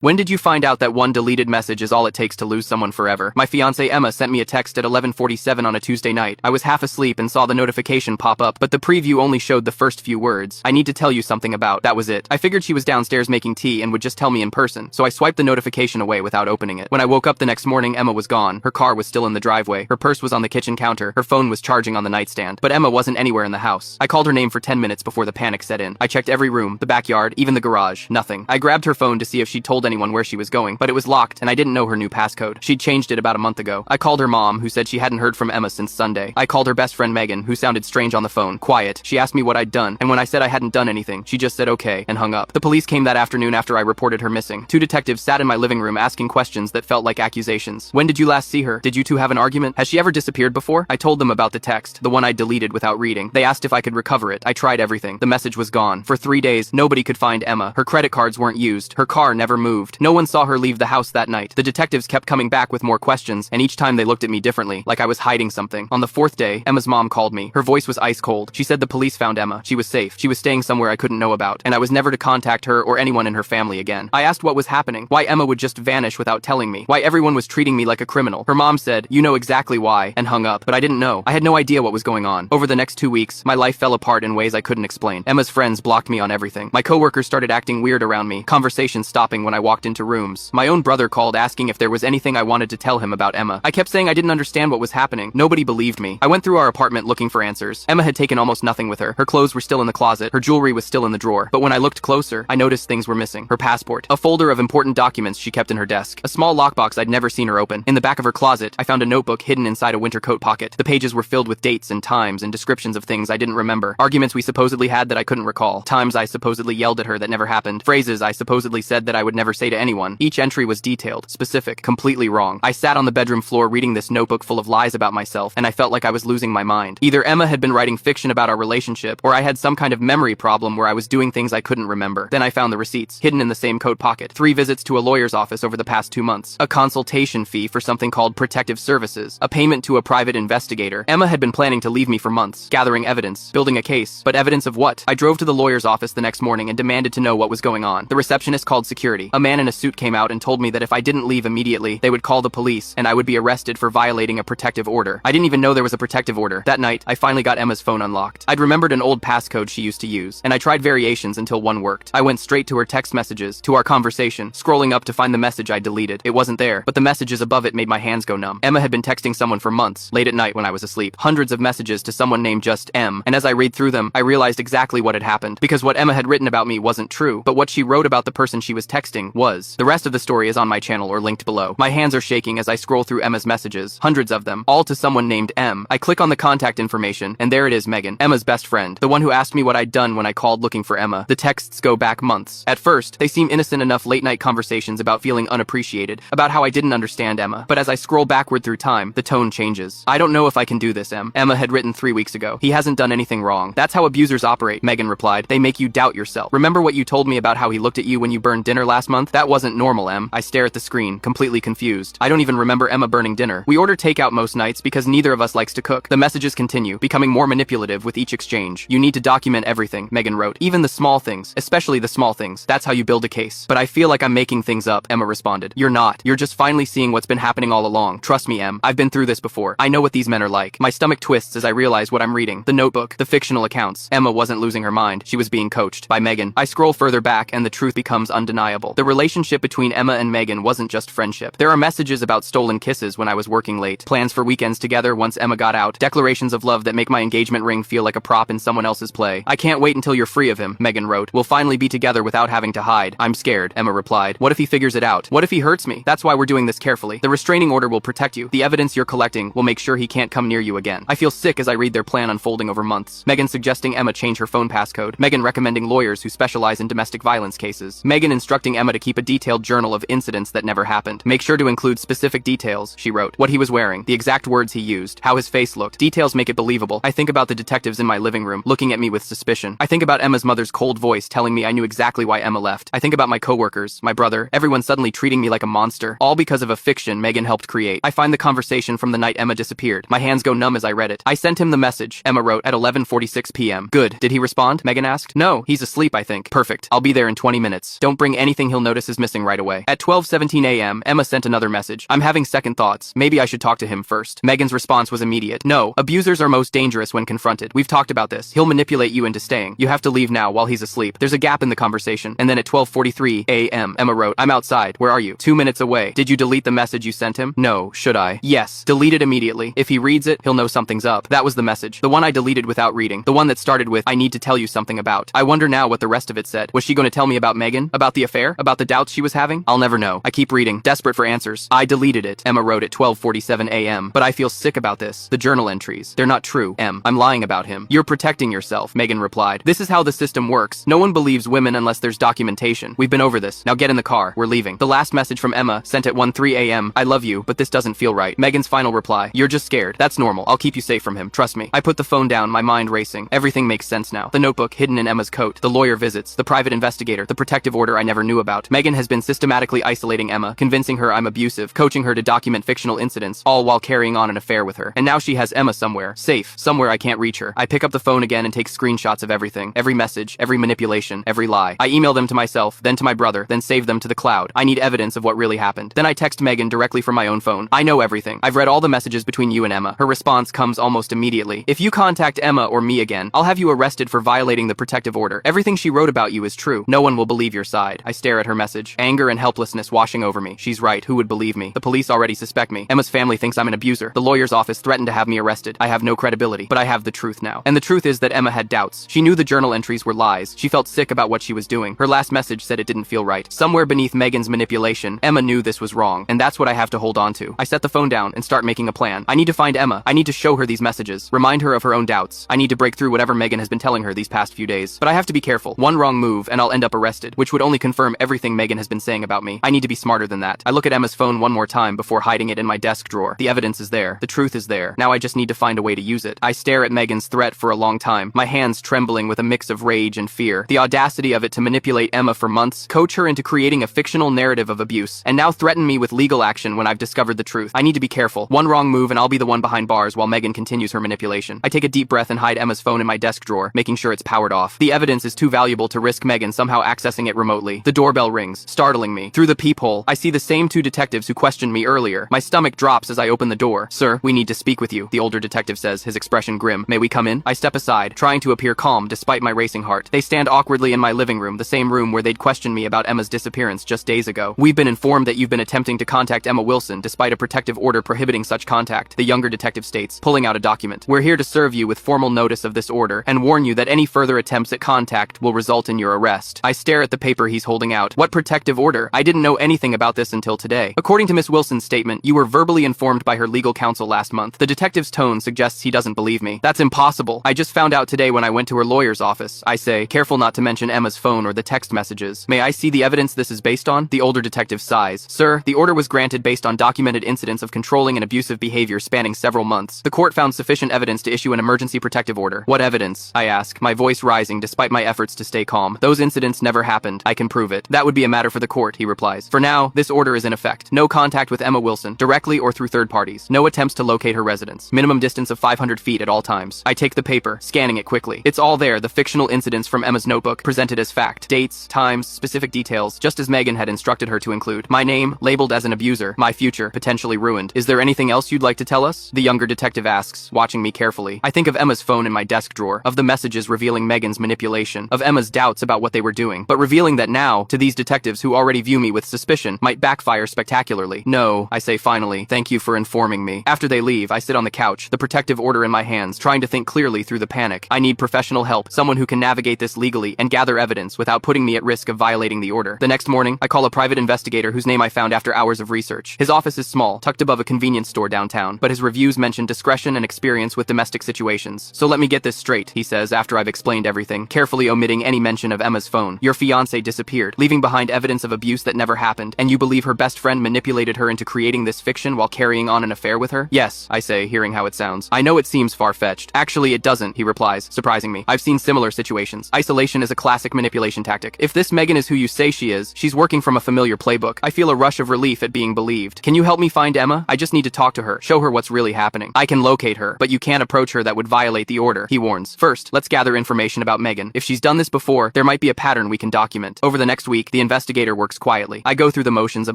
When did you find out that one deleted message is all it takes to lose someone forever? My fiancée Emma sent me a text at 11:47 on a Tuesday night. I was half asleep and saw the notification pop up, but the preview only showed the first few words. I need to tell you something about. That was it. I figured she was downstairs making tea and would just tell me in person, so I swiped the notification away without opening it. When I woke up the next morning, Emma was gone. Her car was still in the driveway. Her purse was on the kitchen counter. Her phone was charging on the nightstand. But Emma wasn't anywhere in the house. I called her name for 10 minutes before the panic set in. I checked every room, the backyard, even the garage. Nothing. I grabbed her phone to see if she'd told anyone where she was going, but it was locked and I didn't know her new passcode. She'd changed it about a month ago. I called her mom, who said she hadn't heard from Emma since Sunday. I called her best friend Megan, who sounded strange on the phone, quiet. She asked me what I'd done, and when I said I hadn't done anything, she just said okay and hung up. The police came that afternoon after I reported her missing. 2 detectives sat in my living room asking questions that felt like accusations. When did you last see her? Did you two have an argument? Has she ever disappeared before? I told them about the text, the one I deleted without reading. They asked if I could recover it. I tried everything. The message was gone. For 3 days, nobody could find Emma. Her credit cards weren't used. Her car never moved. No one saw her leave the house that night. The detectives kept coming back with more questions, and each time they looked at me differently, like I was hiding something. On the 4th day, Emma's mom called me. Her voice was ice cold. She said the police found Emma. She was safe. She was staying somewhere I couldn't know about, and I was never to contact her or anyone in her family again. I asked what was happening, why Emma would just vanish without telling me, why everyone was treating me like a criminal. Her mom said, "You know exactly why," and hung up, but I didn't know. I had no idea what was going on. Over the next 2 weeks, my life fell apart in ways I couldn't explain. Emma's friends blocked me on everything. My coworkers started acting weird around me, conversations stopping when I walked into rooms. My own brother called asking if there was anything I wanted to tell him about Emma. I kept saying I didn't understand what was happening. Nobody believed me. I went through our apartment looking for answers. Emma had taken almost nothing with her. Her clothes were still in the closet. Her jewelry was still in the drawer. But when I looked closer, I noticed things were missing. Her passport, a folder of important documents she kept in her desk, a small lockbox I'd never seen her open. In the back of her closet, I found a notebook hidden inside a winter coat pocket. The pages were filled with dates and times and descriptions of things I didn't remember. Arguments we supposedly had that I couldn't recall. Times I supposedly yelled at her that never happened. Phrases I supposedly said that I would never say to anyone. Each entry was detailed, specific, completely wrong. I sat on the bedroom floor reading this notebook full of lies about myself, and I felt like I was losing my mind. Either Emma had been writing fiction about our relationship, or I had some kind of memory problem where I was doing things I couldn't remember. Then I found the receipts, hidden in the same coat pocket. 3 visits to a lawyer's office over the past 2 months. A consultation fee for something called protective services. A payment to a private investigator. Emma had been planning to leave me for months, gathering evidence, building a case. But evidence of what? I drove to the lawyer's office the next morning and demanded to know what was going on. The receptionist called security. A man in a suit came out and told me that if I didn't leave immediately, they would call the police, and I would be arrested for violating a protective order. I didn't even know there was a protective order. That night, I finally got Emma's phone unlocked. I'd remembered an old passcode she used to use, and I tried variations until one worked. I went straight to her text messages, to our conversation, scrolling up to find the message I deleted. It wasn't there, but the messages above it made my hands go numb. Emma had been texting someone for months, late at night when I was asleep. Hundreds of messages to someone named just M, and as I read through them, I realized exactly what had happened. Because what Emma had written about me wasn't true, but what she wrote about the person she was texting was. The rest of the story is on my channel or linked below. My hands are shaking as I scroll through Emma's messages, hundreds of them, all to someone named M. I click on the contact information, and there it is, Megan, Emma's best friend, the one who asked me what I'd done when I called looking for Emma. The texts go back months. At first, they seem innocent enough late-night conversations about feeling unappreciated, about how I didn't understand Emma. But as I scroll backward through time, the tone changes. "I don't know if I can do this, Em," Emma had written 3 weeks ago. "He hasn't done anything wrong." "That's how abusers operate," Megan replied. "They make you doubt yourself. Remember what you told me about how he looked at you when you burned dinner last month? That wasn't normal, Em." I stare at the screen, completely confused. I don't even remember Emma burning dinner. We order takeout most nights because neither of us likes to cook. The messages continue, becoming more manipulative with each exchange. "You need to document everything," Megan wrote. "Even the small things, especially the small things. That's how you build a case." "But I feel like I'm making things up," Emma responded. "You're not. You're just finally seeing what's been happening all along. Trust me, Em. I've been through this before. I know what these men are like." My stomach twists as I realize what I'm reading. The notebook, the fictional accounts. Emma wasn't losing her mind. She was being coached by Megan. I scroll further back and the truth becomes undeniable. The relationship between Emma and Megan wasn't just friendship. There are messages about stolen kisses when I was working late, plans for weekends together once Emma got out, declarations of love that make my engagement ring feel like a prop in someone else's play. "I can't wait until you're free of him," Megan wrote. "We'll finally be together without having to hide." "I'm scared," Emma replied. "What if he figures it out? What if he hurts me? That's why we're doing this carefully. The restraining order will protect you. The evidence you're collecting will make sure he can't come near you again." I feel sick as I read their plan unfolding over months. Megan suggesting Emma change her phone passcode. Megan recommending lawyers who specialize in domestic violence cases. Megan instructing Emma to keep a detailed journal of incidents that never happened. "Make sure to include specific details," she wrote. "What he was wearing, the exact words he used, how his face looked. Details make it believable." I think about the detectives in my living room, looking at me with suspicion. I think about Emma's mother's cold voice telling me I knew exactly why Emma left. I think about my coworkers, my brother, everyone suddenly treating me like a monster, all because of a fiction Megan helped create. I find the conversation from the night Emma disappeared. My hands go numb as I read it. "I sent him the message," Emma wrote, at 11:46 p.m. "Good. Did he respond?" Megan asked. "No, he's asleep, I think." "Perfect. I'll be there in 20 minutes. Don't bring anything he'll notice is missing right away. At 12:17 a.m., Emma sent another message. I'm having second thoughts. Maybe I should talk to him first. Megan's response was immediate. No, abusers are most dangerous when confronted. We've talked about this. He'll manipulate you into staying. You have to leave now while he's asleep. There's a gap in the conversation. And then at 12:43 a.m., Emma wrote, I'm outside. Where are you? 2 minutes away. Did you delete the message you sent him? No. Should I? Yes. Delete it immediately. If he reads it, he'll know something's up. That was the message. The one I deleted without reading. The one that started with, I need to tell you something about. I wonder now what the rest of it said. Was she going to tell me about Megan? About the affair? About the doubts she was having? I'll never know. I keep reading, desperate for answers. I deleted it. Emma wrote at 12:47 a.m. But I feel sick about this. The journal entries. They're not true. I'm lying about him. You're protecting yourself, Megan replied. This is how the system works. No one believes women unless there's documentation. We've been over this. Now get in the car. We're leaving. The last message from Emma, sent at 1:03 a.m. I love you, but this doesn't feel right. Megan's final reply. You're just scared. That's normal. I'll keep you safe from him. Trust me. I put the phone down, my mind racing. Everything makes sense now. The notebook hidden in Emma's coat. The lawyer visits. The private investigator. The protective order I never knew about. Megan has been systematically isolating Emma, convincing her I'm abusive, coaching her to document fictional incidents, all while carrying on an affair with her. And now she has Emma somewhere, safe, somewhere I can't reach her. I pick up the phone again and take screenshots of everything, every message, every manipulation, every lie. I email them to myself, then to my brother, then save them to the cloud. I need evidence of what really happened. Then I text Megan directly from my own phone. I know everything. I've read all the messages between you and Emma. Her response comes almost immediately. If you contact Emma or me again, I'll have you arrested for violating the protective order. Everything she wrote about you is true. No one will believe your side. I stare at her message. Anger and helplessness washing over me. She's right. Who would believe me? The police already suspect me. Emma's family thinks I'm an abuser. The lawyer's office threatened to have me arrested. I have no credibility, but I have the truth now. And the truth is that Emma had doubts. She knew the journal entries were lies. She felt sick about what she was doing. Her last message said it didn't feel right. Somewhere beneath Megan's manipulation, Emma knew this was wrong, and that's what I have to hold on to. I set the phone down and start making a plan. I need to find Emma. I need to show her these messages, remind her of her own doubts. I need to break through whatever Megan has been telling her these past few days. But I have to be careful. One wrong move and I'll end up arrested, which would only confirm everything Megan has been saying about me. I need to be smarter than that. I look at Emma's phone one more time before hiding it in my desk drawer. The evidence is there. The truth is there. Now I just need to find a way to use it. I stare at Megan's threat for a long time, my hands trembling with a mix of rage and fear. The audacity of it to manipulate Emma for months, coach her into creating a fictional narrative of abuse, and now threaten me with legal action when I've discovered the truth. I need to be careful. One wrong move and I'll be the one behind bars while Megan continues her manipulation. I take a deep breath and hide Emma's phone in my desk drawer, making sure it's powered off. The evidence is too valuable to risk Megan somehow accessing it remotely. The doorbell rings, startling me. Through the peephole, I see the same two detectives who questioned me earlier. My stomach drops as I open the door. Sir, we need to speak with you, the older detective says, his expression grim. May we come in? I step aside, trying to appear calm despite my racing heart. They stand awkwardly in my living room, the same room where they'd questioned me about Emma's disappearance just days ago. We've been informed that you've been attempting to contact Emma Wilson despite a protective order prohibiting such contact, the younger detective states, pulling out a document. We're here to serve you with formal notice of this order and warn you that any further attempts at contact will result in your arrest. I stare at the paper he's holding out. What protective order? I didn't know anything about this until today. According to Miss Wilson's statement, you were verbally informed by her legal counsel last month. The detective's tone suggests he doesn't believe me. That's impossible. I just found out today when I went to her lawyer's office. I say, careful not to mention Emma's phone or the text messages. May I see the evidence this is based on? The older detective sighs. Sir, the order was granted based on documented incidents of controlling and abusive behavior spanning several months. The court found sufficient evidence to issue an emergency protective order. What evidence? I ask, my voice rising despite my efforts to stay calm. Those incidents never happened. I can prove it. That would be a matter for the court, he replies. For now, this order is in effect. No contact with Emma Wilson, directly or through third parties. No attempts to locate her residence. Minimum distance of 500 feet at all times. I take the paper, scanning it quickly. It's all there, the fictional incidents from Emma's notebook, presented as fact. Dates, times, specific details, just as Megan had instructed her to include. My name, labeled as an abuser. My future, potentially ruined. Is there anything else you'd like to tell us? The younger detective asks, watching me carefully. I think of Emma's phone in my desk drawer, of the messages revealing Megan's manipulation, of Emma's doubts about what they were doing, but revealing that now, to these detectives who already view me with suspicion, might backfire spectacularly. No, I say finally, thank you for informing me. After they leave, I sit on the couch, the protective order in my hands, trying to think clearly through the panic. I need professional help, someone who can navigate this legally and gather evidence without putting me at risk of violating the order. The next morning, I call a private investigator whose name I found after hours of research. His office is small, tucked above a convenience store downtown, but his reviews mention discretion and experience with domestic situations. So let me get this straight, he says after I've explained everything, carefully omitting any mention of Emma's phone. Your fiancé disappeared, leaving behind evidence of abuse that never happened, and you believe her best friend manipulated her into creating this fiction while carrying on an affair with her? Yes, I say, hearing how it sounds. I know it seems far-fetched. Actually, it doesn't, he replies, surprising me. I've seen similar situations. Isolation is a classic manipulation tactic. If this Megan is who you say she is, she's working from a familiar playbook. I feel a rush of relief at being believed. Can you help me find Emma? I just need to talk to her, show her what's really happening. I can locate her, but you can't approach her that would violate the order, he warns. First, let's gather information about Megan. If she's done this before, there might be a pattern we can document. Over the next week, the The investigator works quietly. I go through the motions of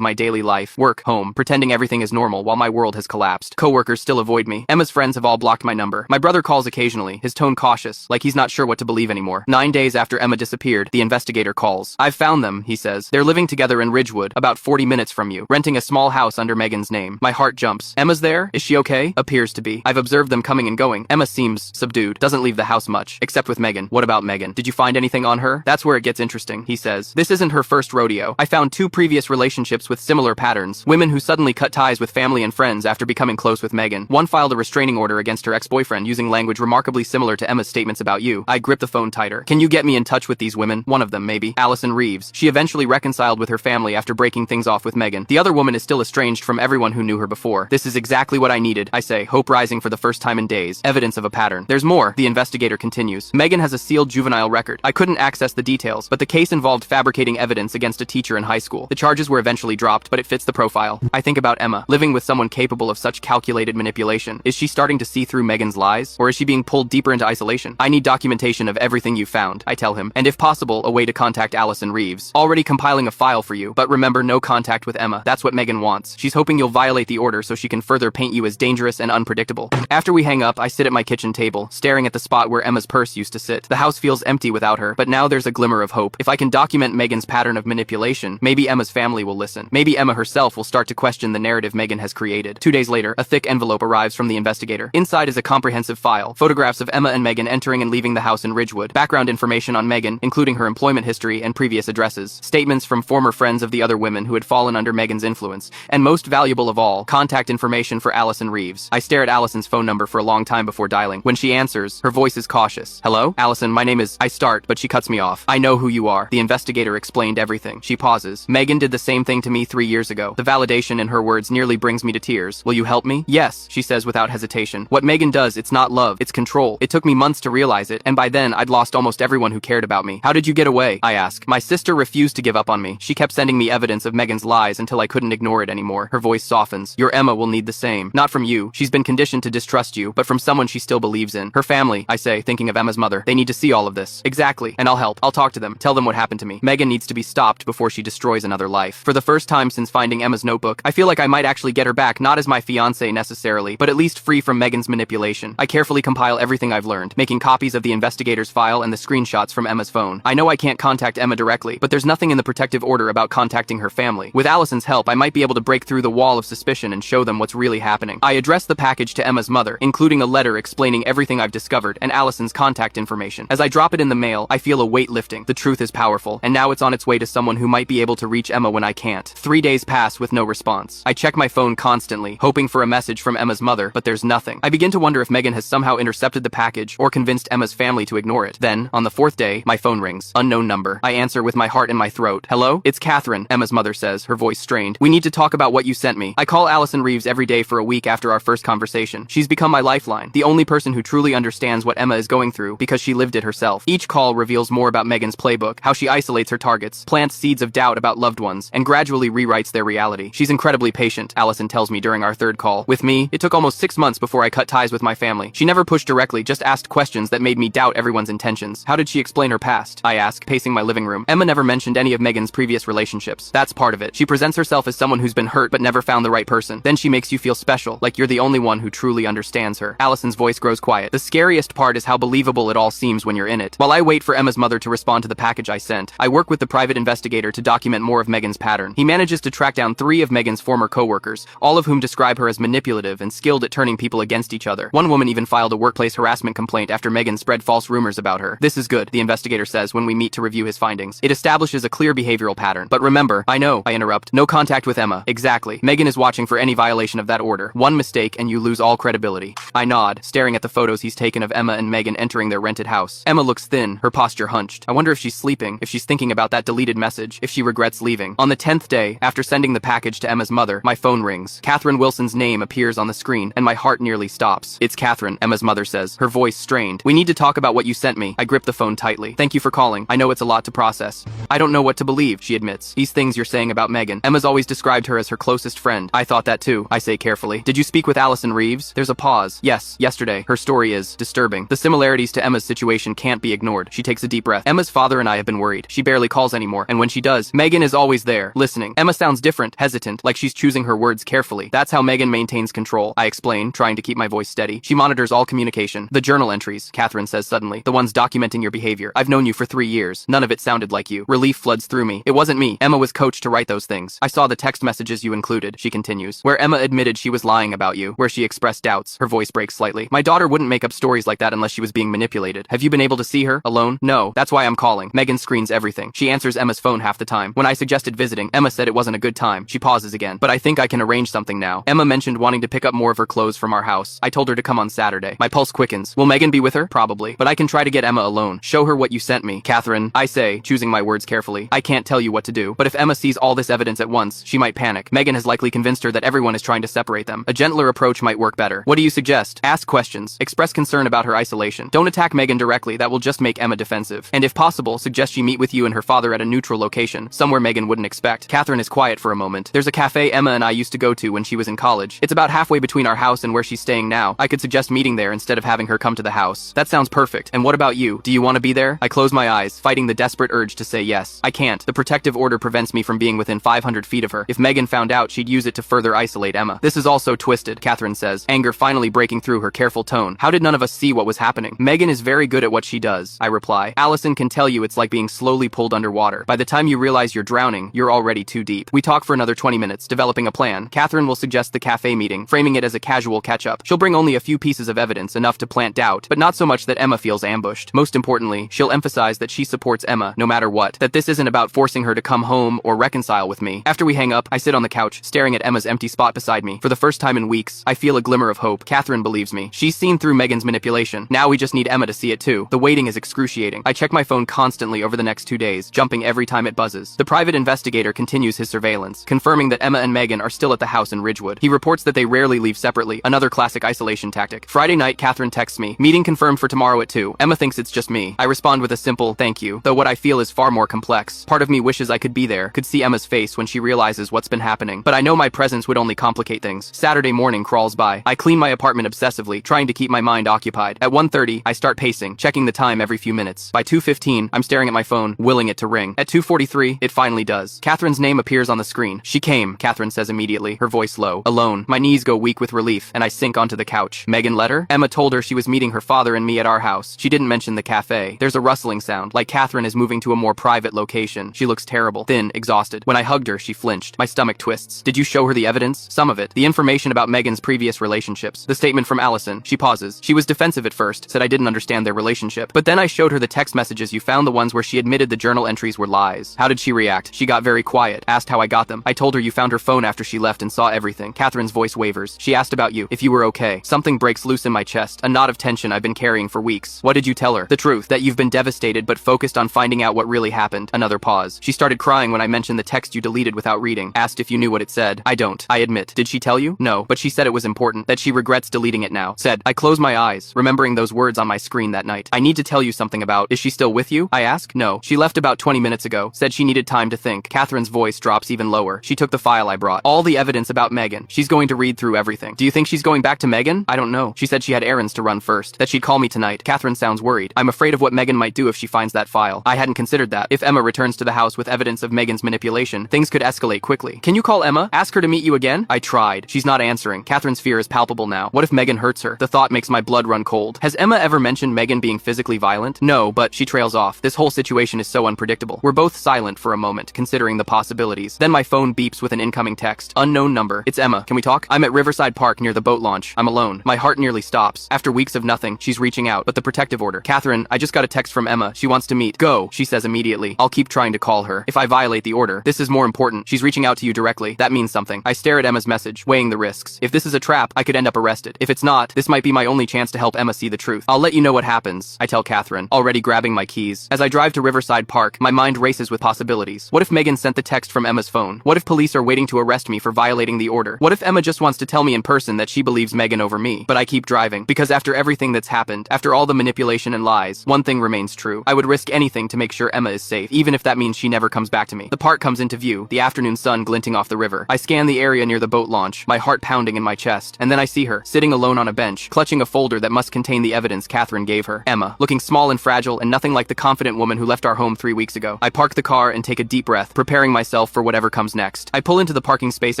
my daily life, work, home, pretending everything is normal while my world has collapsed. Coworkers still avoid me. Emma's friends have all blocked my number. My brother calls occasionally, his tone cautious, like he's not sure what to believe anymore. 9 days after Emma disappeared, the investigator calls. I've found them, he says. They're living together in Ridgewood, about 40 minutes from you, renting a small house under Megan's name. My heart jumps. Emma's there? Is she okay? Appears to be. I've observed them coming and going. Emma seems subdued, doesn't leave the house much, except with Megan. What about Megan? Did you find anything on her? That's where it gets interesting, he says. This isn't her first rodeo. I found 2 previous relationships with similar patterns. Women who suddenly cut ties with family and friends after becoming close with Megan. One filed a restraining order against her ex-boyfriend using language remarkably similar to Emma's statements about you. I grip the phone tighter. Can you get me in touch with these women? One of them, maybe. Allison Reeves. She eventually reconciled with her family after breaking things off with Megan. The other woman is still estranged from everyone who knew her before. This is exactly what I needed, I say, hope rising for the first time in days. Evidence of a pattern. There's more, the investigator continues. Megan has a sealed juvenile record. I couldn't access the details, but the case involved fabricating evidence against a teacher in high school. The charges were eventually dropped, but it fits the profile. I think about Emma, living with someone capable of such calculated manipulation. Is she starting to see through Megan's lies? Or is she being pulled deeper into isolation? I need documentation of everything you found, I tell him, and if possible, a way to contact Allison Reeves. Already compiling a file for you, but remember, no contact with Emma. That's what Megan wants. She's hoping you'll violate the order so she can further paint you as dangerous and unpredictable. After we hang up, I sit at my kitchen table, staring at the spot where Emma's purse used to sit. The house feels empty without her, but now there's a glimmer of hope. If I can document Megan's pattern of manipulation, maybe Emma's family will listen. Maybe Emma herself will start to question the narrative Megan has created. 2 days later, a thick envelope arrives from the investigator. Inside is a comprehensive file, photographs of Emma and Megan entering and leaving the house in Ridgewood, background information on Megan, including her employment history and previous addresses, statements from former friends of the other women who had fallen under Megan's influence, and most valuable of all, contact information for Allison Reeves. I stare at Allison's phone number for a long time before dialing. When she answers, her voice is cautious. Hello? Allison, my name is... I start, but she cuts me off. I know who you are. The investigator explained everything. She pauses. Megan did the same thing to me 3 years ago. The validation in her words nearly brings me to tears. Will you help me? Yes, she says without hesitation. What Megan does, it's not love, it's control. It took me months to realize it, and by then, I'd lost almost everyone who cared about me. How did you get away? I ask. My sister refused to give up on me. She kept sending me evidence of Megan's lies until I couldn't ignore it anymore. Her voice softens. Your Emma will need the same. Not from you. She's been conditioned to distrust you, but from someone she still believes in. Her family, I say, thinking of Emma's mother. They need to see all of this. Exactly. And I'll help. I'll talk to them. Tell them what happened to me. Megan needs to be stopped before she destroys another life. For the first time since finding Emma's notebook, I feel like I might actually get her back, not as my fiancé necessarily, but at least free from Megan's manipulation. I carefully compile everything I've learned, making copies of the investigator's file and the screenshots from Emma's phone. I know I can't contact Emma directly, but there's nothing in the protective order about contacting her family. With Allison's help, I might be able to break through the wall of suspicion and show them what's really happening. I address the package to Emma's mother, including a letter explaining everything I've discovered and Allison's contact information. As I drop it in the mail, I feel a weight lifting. The truth is powerful, and now it's on its way to someone who might be able to reach Emma when I can't. 3 days pass with no response. I check my phone constantly, hoping for a message from Emma's mother, but there's nothing. I begin to wonder if Megan has somehow intercepted the package or convinced Emma's family to ignore it. Then, on the 4th day, my phone rings. Unknown number. I answer with my heart in my throat. Hello? It's Catherine, Emma's mother says, her voice strained. We need to talk about what you sent me. I call Allison Reeves every day for a week after our first conversation. She's become my lifeline, the only person who truly understands what Emma is going through because she lived it herself. Each call reveals more about Megan's playbook, how she isolates her targets, plants seeds of doubt about loved ones, and gradually rewrites their reality. She's incredibly patient, Allison tells me during our 3rd call. With me, it took almost 6 months before I cut ties with my family. She never pushed directly, just asked questions that made me doubt everyone's intentions. How did she explain her past? I ask, pacing my living room. Emma never mentioned any of Megan's previous relationships. That's part of it. She presents herself as someone who's been hurt but never found the right person. Then she makes you feel special, like you're the only one who truly understands her. Allison's voice grows quiet. The scariest part is how believable it all seems when you're in it. While I wait for Emma's mother to respond to the package I sent, I work with the private investigator to document more of Megan's pattern. He manages to track down 3 of Megan's former co-workers, all of whom describe her as manipulative and skilled at turning people against each other. One woman even filed a workplace harassment complaint after Megan spread false rumors about her. This is good, the investigator says when we meet to review his findings. It establishes a clear behavioral pattern. But remember, I know, I interrupt. No contact with Emma. Exactly. Megan is watching for any violation of that order. One mistake and you lose all credibility. I nod, staring at the photos he's taken of Emma and Megan entering their rented house. Emma looks thin, her posture hunched. I wonder if she's sleeping, if she's thinking about that deleted message, if she regrets leaving. On the 10th day, after sending the package to Emma's mother, my phone rings. Catherine Wilson's name appears on the screen, and my heart nearly stops. It's Catherine, Emma's mother says, her voice strained. We need to talk about what you sent me. I grip the phone tightly. Thank you for calling. I know it's a lot to process. I don't know what to believe, she admits. These things you're saying about Megan. Emma's always described her as her closest friend. I thought that too, I say carefully. Did you speak with Allison Reeves? There's a pause. Yes, yesterday. Her story is disturbing. The similarities to Emma's situation can't be ignored. She takes a deep breath. Emma's father and I have been worried. She barely calls anymore. anymore, and when she does, Megan is always there, listening. Emma sounds different, hesitant, like she's choosing her words carefully. That's how Megan maintains control, I explain, trying to keep my voice steady. She monitors all communication. The journal entries, Catherine says suddenly. The ones documenting your behavior. I've known you for 3 years. None of it sounded like you. Relief floods through me. It wasn't me. Emma was coached to write those things. I saw the text messages you included, she continues, where Emma admitted she was lying about you, where she expressed doubts. Her voice breaks slightly. My daughter wouldn't make up stories like that unless she was being manipulated. Have you been able to see her? Alone? No. That's why I'm calling. Megan screens everything. She answers Emma's phone half the time. When I suggested visiting, Emma said it wasn't a good time. She pauses again. But I think I can arrange something now. Emma mentioned wanting to pick up more of her clothes from our house. I told her to come on Saturday. My pulse quickens. Will Megan be with her? Probably. But I can try to get Emma alone. Show her what you sent me. Catherine, I say, choosing my words carefully. I can't tell you what to do. But if Emma sees all this evidence at once, she might panic. Megan has likely convinced her that everyone is trying to separate them. A gentler approach might work better. What do you suggest? Ask questions. Express concern about her isolation. Don't attack Megan directly. That will just make Emma defensive. And if possible, suggest she meet with you and her father at a neutral location, somewhere Megan wouldn't expect. Catherine is quiet for a moment. There's a cafe Emma and I used to go to when she was in college. It's about halfway between our house and where she's staying now. I could suggest meeting there instead of having her come to the house. That sounds perfect. And what about you? Do you want to be there? I close my eyes, fighting the desperate urge to say yes. I can't. The protective order prevents me from being within 500 feet of her. If Megan found out, she'd use it to further isolate Emma. This is all so twisted, Catherine says, anger finally breaking through her careful tone. How did none of us see what was happening? Megan is very good at what she does, I reply. Allison can tell you it's like being slowly pulled underwater. By the time you realize you're drowning, you're already too deep. We talk for another 20 minutes, developing a plan. Catherine will suggest the cafe meeting, framing it as a casual catch-up. She'll bring only a few pieces of evidence, enough to plant doubt, but not so much that Emma feels ambushed. Most importantly, she'll emphasize that she supports Emma, no matter what, that this isn't about forcing her to come home or reconcile with me. After we hang up, I sit on the couch, staring at Emma's empty spot beside me. For the first time in weeks, I feel a glimmer of hope. Catherine believes me. She's seen through Megan's manipulation. Now we just need Emma to see it too. The waiting is excruciating. I check my phone constantly over the next 2 days, jumping every time it buzzes. The private investigator continues his surveillance, confirming that Emma and Megan are still at the house in Ridgewood. He reports that they rarely leave separately, another classic isolation tactic. Friday night, Catherine texts me, meeting confirmed for tomorrow at 2. Emma thinks it's just me. I respond with a simple, thank you, though what I feel is far more complex. Part of me wishes I could be there, could see Emma's face when she realizes what's been happening, but I know my presence would only complicate things. Saturday morning crawls by. I clean my apartment obsessively, trying to keep my mind occupied. At 1:30, I start pacing, checking the time every few minutes. By 2:15, I'm staring at my phone, willing it to ring. At 2:43, it finally does. Catherine's name appears on the screen. She came, Catherine says immediately, her voice low. Alone. My knees go weak with relief, and I sink onto the couch. Megan let her? Emma told her she was meeting her father and me at our house. She didn't mention the cafe. There's a rustling sound, like Catherine is moving to a more private location. She looks terrible, thin, exhausted. When I hugged her, she flinched. My stomach twists. Did you show her the evidence? Some of it. The information about Megan's previous relationships. The statement from Allison. She pauses. She was defensive at first, said I didn't understand their relationship. But then I showed her the text messages you found, the ones where she admitted the journal entries were lies. How did she react? She got very quiet, asked how I got them. I told her you found her phone after she left and saw everything. Catherine's voice wavers. She asked about you, if you were okay. Something breaks loose in my chest, a knot of tension I've been carrying for weeks. What did you tell her? The truth, that you've been devastated but focused on finding out what really happened. Another pause. She started crying when I mentioned the text you deleted without reading. Asked if you knew what it said. I don't. I admit. Did she tell you? No, but she said it was important, that she regrets deleting it now. Said. I close my eyes, remembering those words on my screen that night. I need to tell you something about. Is she still with you? I ask. No. She left about 20 minutes ago. Said she needed time to think. Catherine's voice drops even lower. She took the file I brought. All the evidence about Megan. She's going to read through everything. Do you think she's going back to Megan? I don't know. She said she had errands to run first. That she'd call me tonight. Catherine sounds worried. I'm afraid of what Megan might do if she finds that file. I hadn't considered that. If Emma returns to the house with evidence of Megan's manipulation, things could escalate quickly. Can you call Emma? Ask her to meet you again? I tried. She's not answering. Catherine's fear is palpable now. What if Megan hurts her? The thought makes my blood run cold. Has Emma ever mentioned Megan being physically violent? No, but she trails off. This whole situation is so unpredictable. We're both silent for a moment, considering the possibilities. Then my phone beeps with an incoming text. Unknown number. It's Emma. Can we talk? I'm at Riverside Park near the boat launch. I'm alone. My heart nearly stops. After weeks of nothing, she's reaching out, but the protective order. Catherine, I just got a text from Emma. She wants to meet. Go, she says immediately. I'll keep trying to call her. If I violate the order, this is more important. She's reaching out to you directly. That means something. I stare at Emma's message, weighing the risks. If this is a trap, I could end up arrested. If it's not, this might be my only chance to help Emma see the truth. I'll let you know what happens, I tell Catherine, already grabbing my keys. As I drive to Riverside Park, my mind races with possibilities. What if Megan sent the text from Emma's phone? What if police are waiting to arrest me for violating the order? What if Emma just wants to tell me in person that she believes Megan over me? But I keep driving, because after everything that's happened, after all the manipulation and lies, one thing remains true. I would risk anything to make sure Emma is safe, even if that means she never comes back to me. The park comes into view, the afternoon sun glinting off the river. I scan the area near the boat launch, my heart pounding in my chest, and then I see her, sitting alone on a bench, clutching a folder that must contain the evidence Catherine gave her. Emma, looking small and fragile and nothing like the confident woman who left our home 3 weeks ago. I park the car and take a deep breath, preparing myself for whatever comes next. I pull into the parking space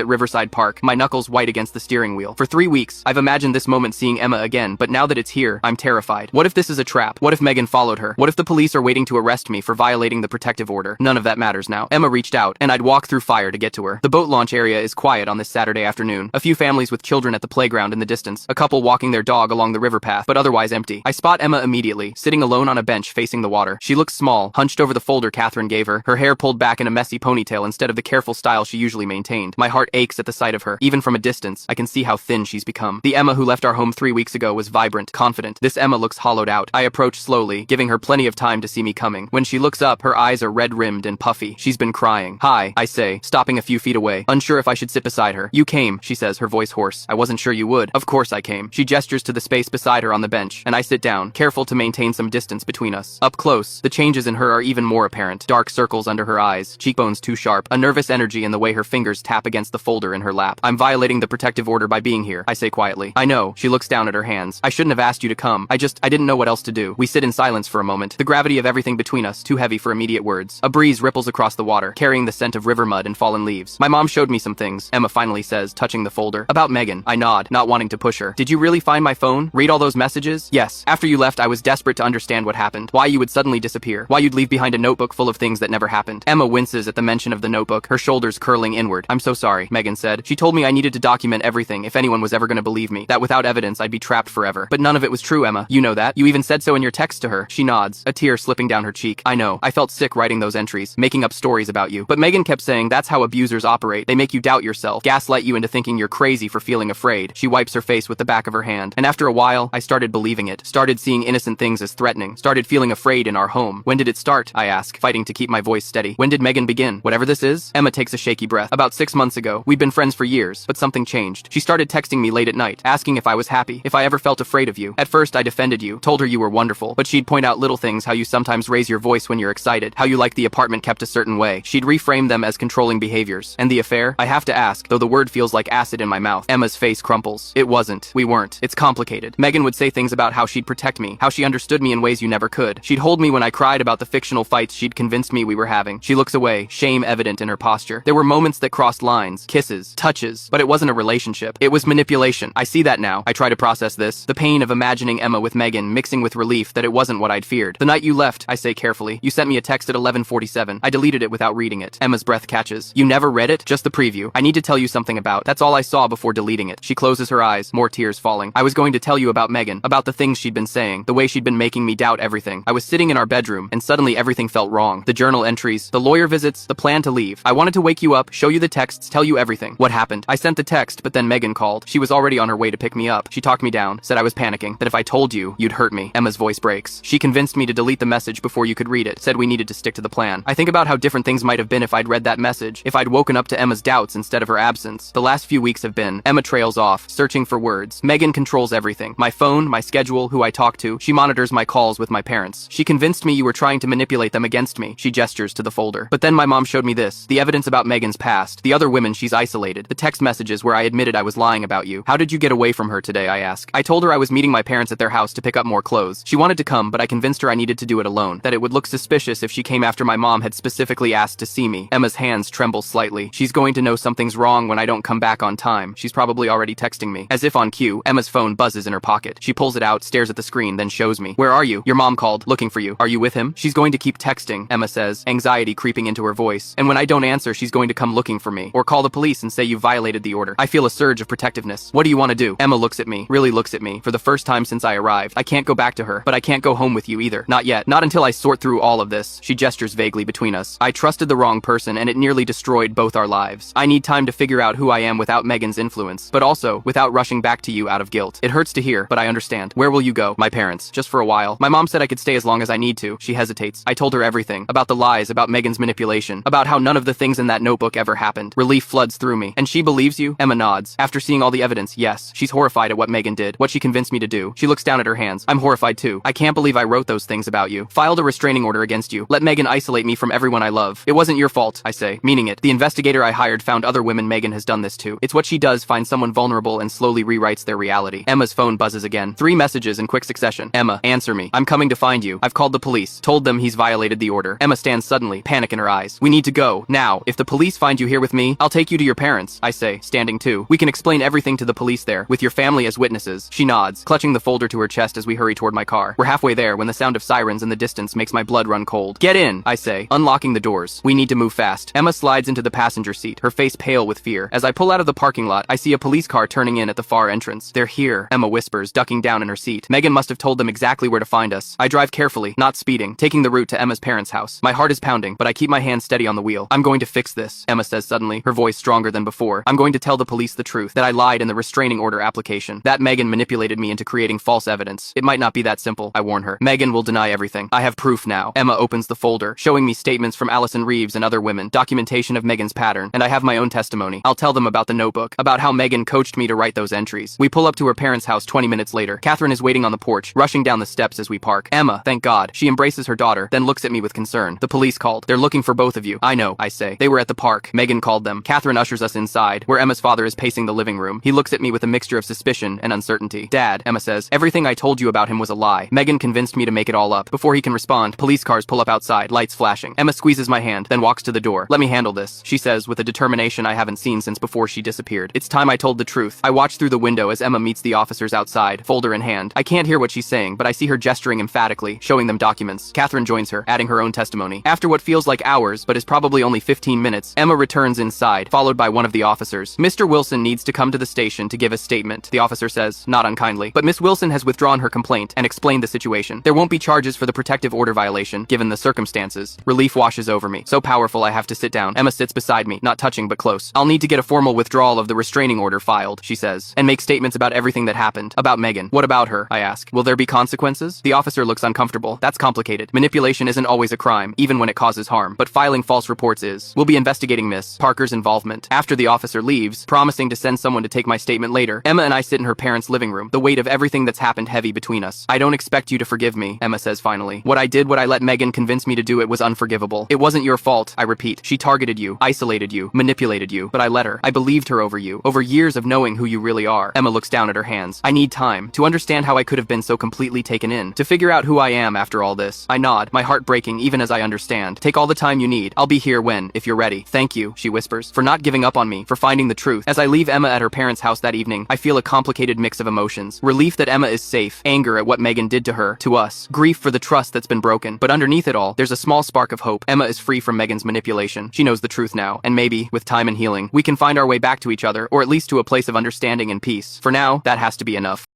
at Riverside Park, my knuckles white against the steering wheel. For 3 weeks, I've imagined this moment seeing Emma again, but now that it's here, I'm terrified. What if this is a trap? What if Megan followed her? What if the police are waiting to arrest me for violating the protective order? None of that matters now. Emma reached out, and I'd walk through fire to get to her. The boat launch area is quiet on this Saturday afternoon. A few families with children at the playground in the distance, a couple walking their dog along the river path, but otherwise empty. I spot Emma immediately, sitting alone on a bench facing the water. She looks small, hunched over the folder Catherine gave her hair pulled back in a messy ponytail instead of the careful style she usually maintained. My heart aches at the sight of her. Even from a distance, I can see how thin she's become. The Emma who left our home 3 weeks ago was vibrant, confident. This Emma looks hollowed out. I approach slowly, giving her plenty of time to see me coming. When she looks up, her eyes are red-rimmed and puffy. She's been crying. Hi, I say, stopping a few feet away, unsure if I should sit beside her. You came, she says, her voice hoarse. I wasn't sure you would. Of course I came. She gestures to the space beside her on the bench, and I sit down, careful to maintain some distance between us. Up close, the changes in her are even more apparent. Dark circles under her eyes, cheekbones too sharp, a nervous energy in the way her fingers tap against the folder in her lap. I'm violating the protective order by being here, I say quietly. I know. She looks down at her hands. I shouldn't have asked you to come. I didn't know what else to do. We sit in silence for a moment, the gravity of everything between us too heavy for immediate words. A breeze ripples across the water, carrying the scent of river mud and fallen leaves. My mom showed me some things, Emma finally says, touching the folder. About Megan. I nod, not wanting to push her. Did you really find my phone? Read all those messages? Yes. After you left, I was desperate to understand what happened. Why you would suddenly disappear. Why you'd leave behind a notebook full of things that never happened. Emma winces at the mention of the notebook, her shoulders curling inward. I'm so sorry, Megan said. She told me I needed to document everything if anyone was ever going to believe me. That without evidence, I'd be trapped forever. But none of it was true, Emma. You know that. You even said so in your text to her. She nods, a tear slipping down her cheek. I know. I felt sick writing those entries, making up stories about you. But Megan kept saying that's how abusers operate. They make you doubt yourself, gaslight you into thinking you're crazy for feeling afraid. She wipes her face with the back of her hand. And after a while, I started believing it. Started seeing innocent things as threatening. Started feeling afraid in our home. When did it start? I ask, fighting to keep my voice steady. When did Megan begin? Whatever this is? Emma takes a shaky breath. About 6 months ago. We'd been friends for years, but something changed. She started texting me late at night, asking if I was happy, if I ever felt afraid of you. At first, I defended you, told her you were wonderful, but she'd point out little things, how you sometimes raise your voice when you're excited, how you like the apartment kept a certain way. She'd reframe them as controlling behaviors. And the affair? I have to ask, though the word feels like acid in my mouth. Emma's face crumples. It wasn't. We weren't. It's complicated. Megan would say things about how she'd protect me, how she understood me in ways you never could. She'd hold me when I cried about the fictional fights she'd convinced me we were having. She looks away, shame evident in her posture. There were moments that crossed lines, kisses, touches, but it wasn't a relationship. It was manipulation. I see that now. I try to process this, the pain of imagining Emma with Megan, mixing with relief that it wasn't what I'd feared. The night you left, I say carefully, you sent me a text at 11:47. I deleted it without reading it. Emma's breath catches. You never read it? Just the preview. I need to tell you something about. That's all I saw before deleting it. She closes her eyes, more tears falling. I was going to tell you about Megan, about the things she'd been saying, the way she'd been making me doubt everything. I was sitting in our bedroom, and suddenly everything felt wrong. The journal entries, the lawyer visits, the plan to leave. I wanted to wake you up, show you the texts, tell you everything. What happened? I sent the text, but then Megan called. She was already on her way to pick me up. She talked me down, said I was panicking, that if I told you, you'd hurt me. Emma's voice breaks. She convinced me to delete the message before you could read it, said we needed to stick to the plan. I think about how different things might have been if I'd read that message, if I'd woken up to Emma's doubts instead of her absence. The last few weeks have been. Emma trails off, searching for words. Megan controls everything. My phone, my schedule, who I talk to. She monitors my calls with my parents. She convinced me you were trying to manipulate them against me. She gestures to the folder. But then my mom showed me this, the evidence about Megan's past, the other women she's isolated, the text messages where I admitted I was lying about you. How did you get away from her today, I ask. I told her I was meeting my parents at their house to pick up more clothes. She wanted to come, but I convinced her I needed to do it alone, that it would look suspicious if she came after my mom had specifically asked to see me. Emma's hands tremble slightly. She's going to know something's wrong when I don't come back on time. She's probably already texting me. As if on cue, Emma's phone buzzes in her pocket. She pulls it out, stares at the screen, then shows me. Where are you? Your mom called, looking for you. Are you with him? She's going to keep texting, Emma says, anxiety creeping into her voice. And when I don't answer, she's going to come looking for me, or call the police and say you violated the order. I feel a surge of protectiveness. What do you want to do? Emma looks at me, really looks at me, for the first time since I arrived. I can't go back to her, but I can't go home with you either. Not yet. Not until I sort through all of this. She gestures vaguely between us. I trusted the wrong person, and it nearly destroyed both our lives. I need time to figure out who I am without Megan's influence, but also without rushing back to you out of guilt. It hurts to hear, but I understand. Where will you go? My parents. Just for a while. My mom said I could stay as long as I need to. She hesitates. I told her everything. About the lies, about Megan's manipulation, about how none of the things in that notebook ever happened. Relief floods through me. And she believes you? Emma nods. After seeing all the evidence, yes. She's horrified at what Megan did, what she convinced me to do. She looks down at her hands. I'm horrified too. I can't believe I wrote those things about you. Filed a restraining order against you. Let Megan isolate me from everyone I love. It wasn't your fault, I say, meaning it. The investigator I hired found other women Megan has done this to. It's what she does, find someone vulnerable and slowly rewrites their reality. Emma's phone buzzes again. 3 messages in quick succession. Emma, answer me. I'm coming to find you. I've called the police. Told them he's violated the order. order. Emma stands suddenly, panic in her eyes. We need to go, now. If the police find you here with me, I'll take you to your parents, I say, standing too. We can explain everything to the police there, with your family as witnesses. She nods, clutching the folder to her chest as we hurry toward my car. We're halfway there when the sound of sirens in the distance makes my blood run cold. Get in, I say, unlocking the doors. We need to move fast. Emma slides into the passenger seat, her face pale with fear. As I pull out of the parking lot, I see a police car turning in at the far entrance. They're here, Emma whispers, ducking down in her seat. Megan must have told them exactly where to find us. I drive carefully, not speeding, taking the route to Emma's parents' house. My heart is pounding, but I keep my hand steady on the wheel. I'm going to fix this, Emma says suddenly, her voice stronger than before. I'm going to tell the police the truth, that I lied in the restraining order application, that Megan manipulated me into creating false evidence. It might not be that simple, I warn her. Megan will deny everything. I have proof now. Emma opens the folder, showing me statements from Allison Reeves and other women, documentation of Megan's pattern, and I have my own testimony. I'll tell them about the notebook, about how Megan coached me to write those entries. We pull up to her parents' house 20 minutes later. Catherine is waiting on the porch, rushing down the steps as we park. Emma, thank God. She embraces her daughter, then looks at me with concern. The police called. They're looking for both of you. I know, I say. They were at the park. Megan called them. Catherine ushers us inside, where Emma's father is pacing the living room. He looks at me with a mixture of suspicion and uncertainty. Dad, Emma says, everything I told you about him was a lie. Megan convinced me to make it all up. Before he can respond, police cars pull up outside, lights flashing. Emma squeezes my hand, then walks to the door. Let me handle this, she says with a determination I haven't seen since before she disappeared. It's time I told the truth. I watch through the window as Emma meets the officers outside, folder in hand. I can't hear what she's saying, but I see her gesturing emphatically, showing them documents. Catherine joins her, adding her own testimony. After what feels like hours, but is probably only 15 minutes, Emma returns inside, followed by one of the officers. Mr. Wilson needs to come to the station to give a statement, the officer says, not unkindly. But Miss Wilson has withdrawn her complaint and explained the situation. There won't be charges for the protective order violation, given the circumstances. Relief washes over me. So powerful I have to sit down. Emma sits beside me, not touching but close. I'll need to get a formal withdrawal of the restraining order filed, she says, and make statements about everything that happened. About Megan. What about her? I ask. Will there be consequences? The officer looks uncomfortable. That's complicated. Manipulation isn't always a crime, even when it causes harm. But filing false reports is. We'll be investigating Miss Parker's involvement. After the officer leaves, promising to send someone to take my statement later, Emma and I sit in her parents' living room, the weight of everything that's happened heavy between us. I don't expect you to forgive me, Emma says finally. What I let Megan convince me to do it was unforgivable. It wasn't your fault, I repeat. She targeted you, isolated you, manipulated you, but I let her. I believed her over you, over years of knowing who you really are. Emma looks down at her hands. I need time to understand how I could have been so completely taken in, to figure out who I am after all this. I nod, my heart breaking even as I understand. Take all the time you need. I'll be here if you're ready. Thank you, she whispers, for not giving up on me, for finding the truth. As I leave Emma at her parents' house that evening, I feel a complicated mix of emotions. Relief that Emma is safe, anger at what Megan did to her, to us, grief for the trust that's been broken. But underneath it all, there's a small spark of hope. Emma is free from Megan's manipulation. She knows the truth now, and maybe, with time and healing, we can find our way back to each other, or at least to a place of understanding and peace. For now, that has to be enough.